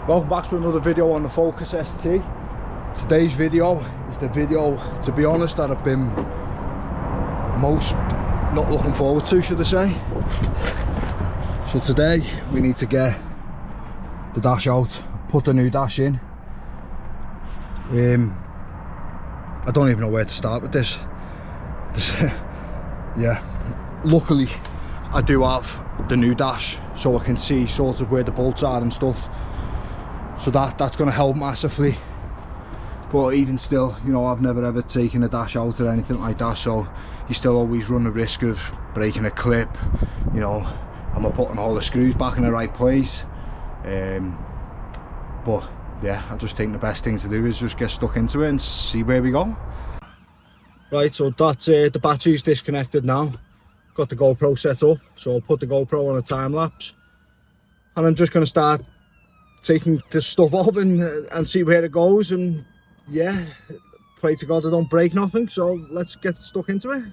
Welcome back to another video on the Focus ST. Today's video is the video, to be honest, that I've been most not looking forward to, should I say. So today we need to get the dash out, put the new dash in. I don't even know where to start with this. Yeah, luckily I do have the new dash, so I can see sort of where the bolts are and stuff. So that's going to help massively. But even still, you know, I've never ever taken a dash out or anything like that, so you still always run the risk of breaking a clip. You know, am I putting all the screws back in the right place? But yeah, I just think the best thing to do is just get stuck into it and see where we go. Right, so that's the battery's disconnected now. Got the GoPro set up, so I'll put the GoPro on a time lapse, and I'm just going to start taking the stuff off and see where it goes, and yeah, pray to God I don't break nothing. So let's get stuck into it.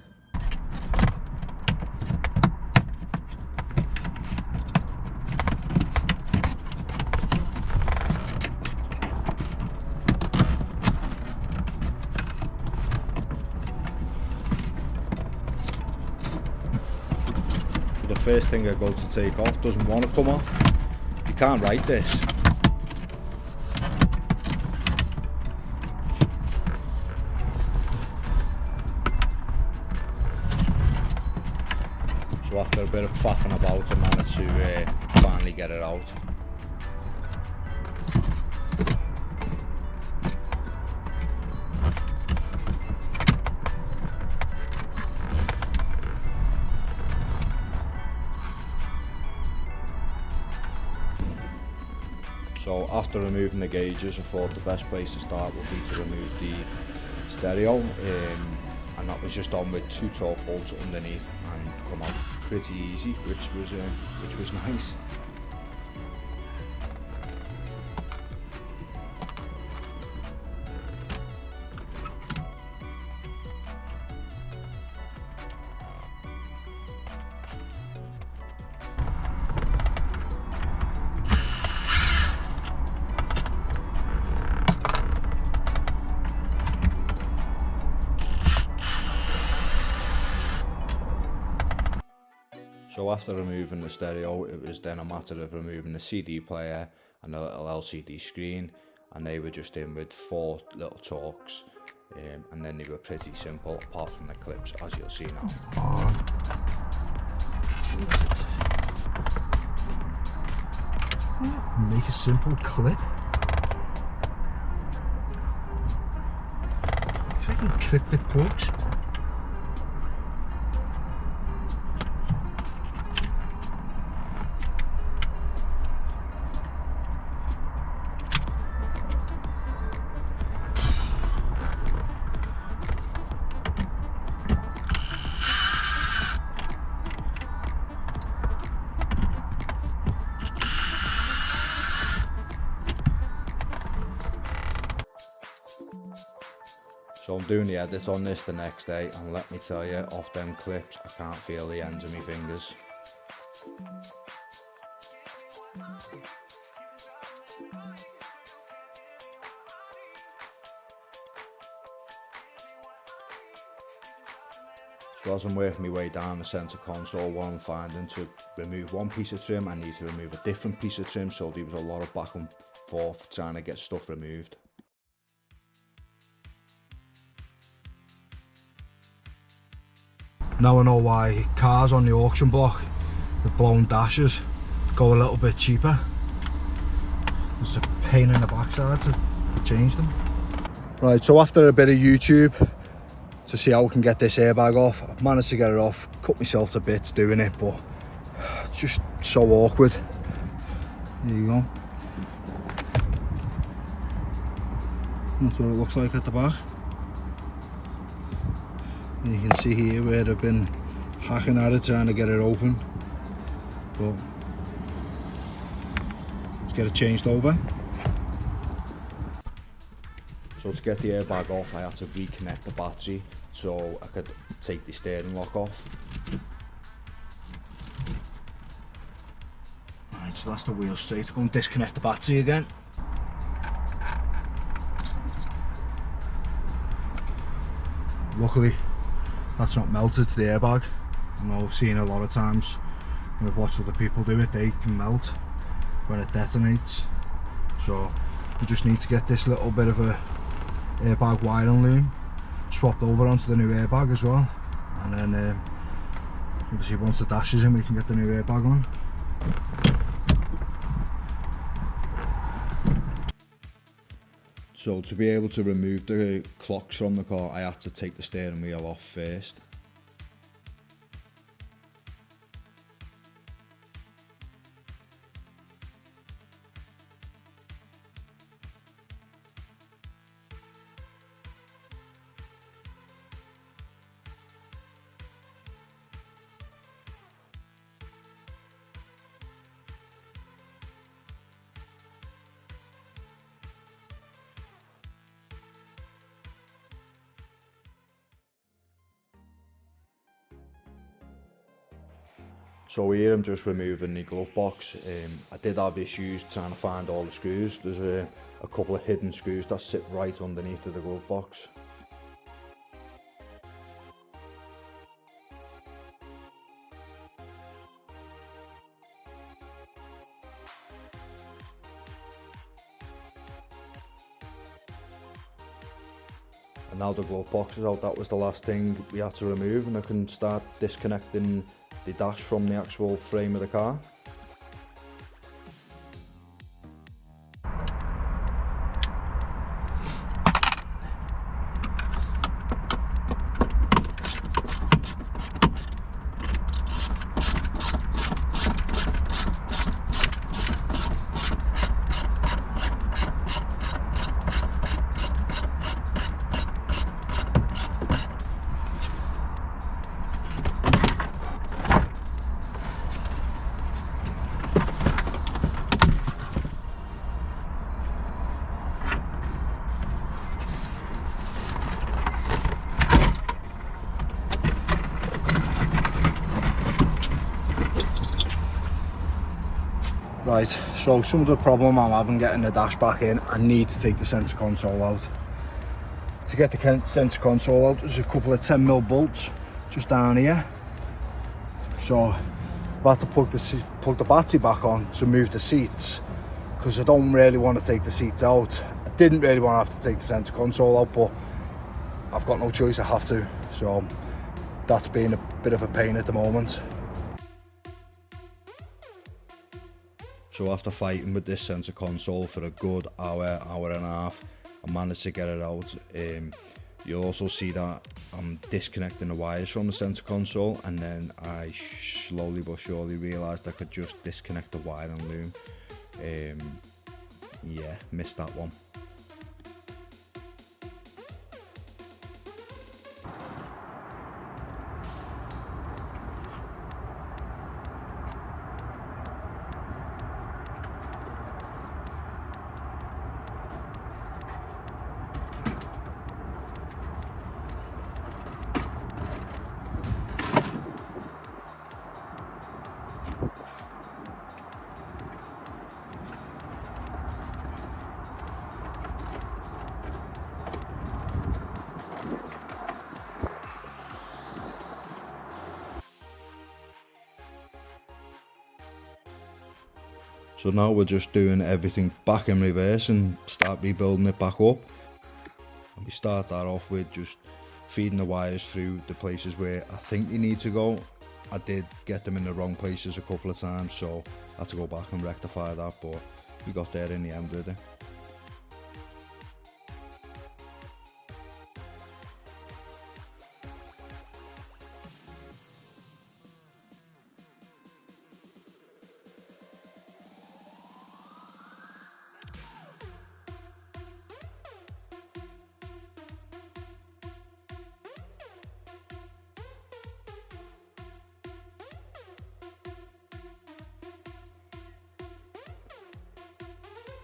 The first thing I go to take off doesn't want to come off. You can't write this. So after a bit of faffing about, I managed to finally get it out. So after removing the gauges, I thought the best place to start would be to remove the stereo, and that was just on with 2 torque bolts underneath and come out pretty easy, which was nice. So after removing the stereo, it was then a matter of removing the CD player and the little LCD screen, and they were just in with 4 little torques, and then they were pretty simple apart from the clips, as you'll see now. Make a simple clip. Freaking cryptic plugs. So I'm doing the edit on this the next day, and let me tell you, off them clips I can't feel the ends of my fingers. So as I'm working my way down the centre console, what I'm finding, to remove one piece of trim I need to remove a different piece of trim, so there was a lot of back and forth trying to get stuff removed. Now I know why cars on the auction block with blown dashes go a little bit cheaper. It's a pain in the backside to change them. Right, so after a bit of YouTube to see how we can get this airbag off, I've managed to get it off, cut myself to bits doing it, but it's just so awkward. There you go. That's what it looks like at the back. And you can see here where they've been hacking at it trying to get it open, but let's get it changed over. So to get the airbag off, I had to reconnect the battery so I could take the steering lock off. Right, so that's the wheel straight. Go and disconnect the battery again. luckily that's not melted to the airbag. I know I've seen a lot of times when I've watched other people do it, they can melt when it detonates. So we just need to get this little bit of a airbag wiring loom swapped over onto the new airbag as well, and then obviously once the dash is in we can get the new airbag on. So to be able to remove the clocks from the car, I had to take the steering wheel off first. So here I'm just removing the glove box. I did have issues trying to find all the screws. There's a couple of hidden screws that sit right underneath of the glove box. And now the glove box is out, that was the last thing we had to remove, and I can start disconnecting the dash from the actual frame of the car. Right, so some of the problem I'm having getting the dash back in, I need to take the centre console out. To get the centre console out, there's a couple of 10mm bolts just down here. So I've had to plug the battery back on to move the seats, because I don't really want to take the seats out. I didn't really want to have to take the centre console out, but I've got no choice, I have to. So that's been a bit of a pain at the moment. So after fighting with this centre console for a good hour, hour and a half, I managed to get it out. You'll also see that I'm disconnecting the wires from the centre console, and then I slowly but surely realised I could just disconnect the wiring loom. Yeah, missed that one. So now we're just doing everything back in reverse and start rebuilding it back up. And we start that off with just feeding the wires through the places where I think they need to go. I did get them in the wrong places a couple of times, so I had to go back and rectify that, but we got there in the end with it.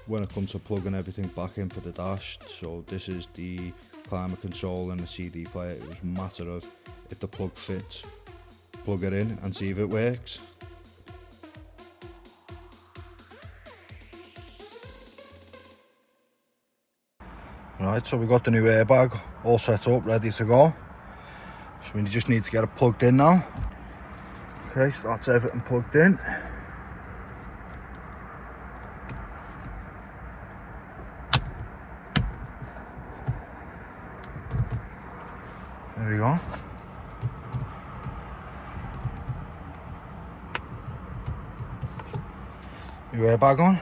When it comes to plugging everything back in for the dash, so this is the climate control and the CD player. It was a matter of if the plug fits, plug it in and see if it works. Right, so we got the new airbag all set up, ready to go. So we just need to get it plugged in now. Okay, so that's everything plugged in. There we go. Your airbag on.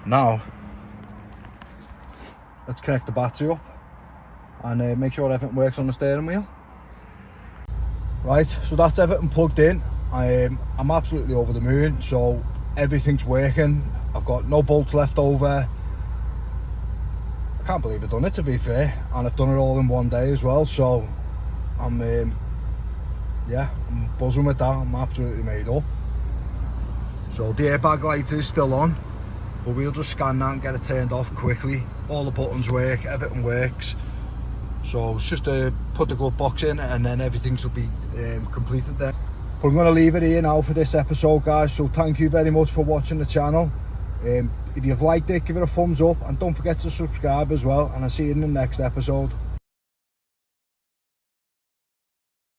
Now, let's connect the battery up and make sure everything works on the steering wheel. Right, so that's everything plugged in. I'm absolutely over the moon, so everything's working. I've got no bolts left over. I can't believe I've done it, to be fair, and I've done it all in one day as well, so I'm buzzing with that. I'm absolutely made up. So the airbag light is still on, but we'll just scan that and get it turned off quickly. All the buttons work, everything works. So it's just to put the glove box in and then everything should be completed there. But I'm going to leave it here now for this episode, guys. So thank you very much for watching the channel. If you've liked it, give it a thumbs up and don't forget to subscribe as well. And I'll see you in the next episode.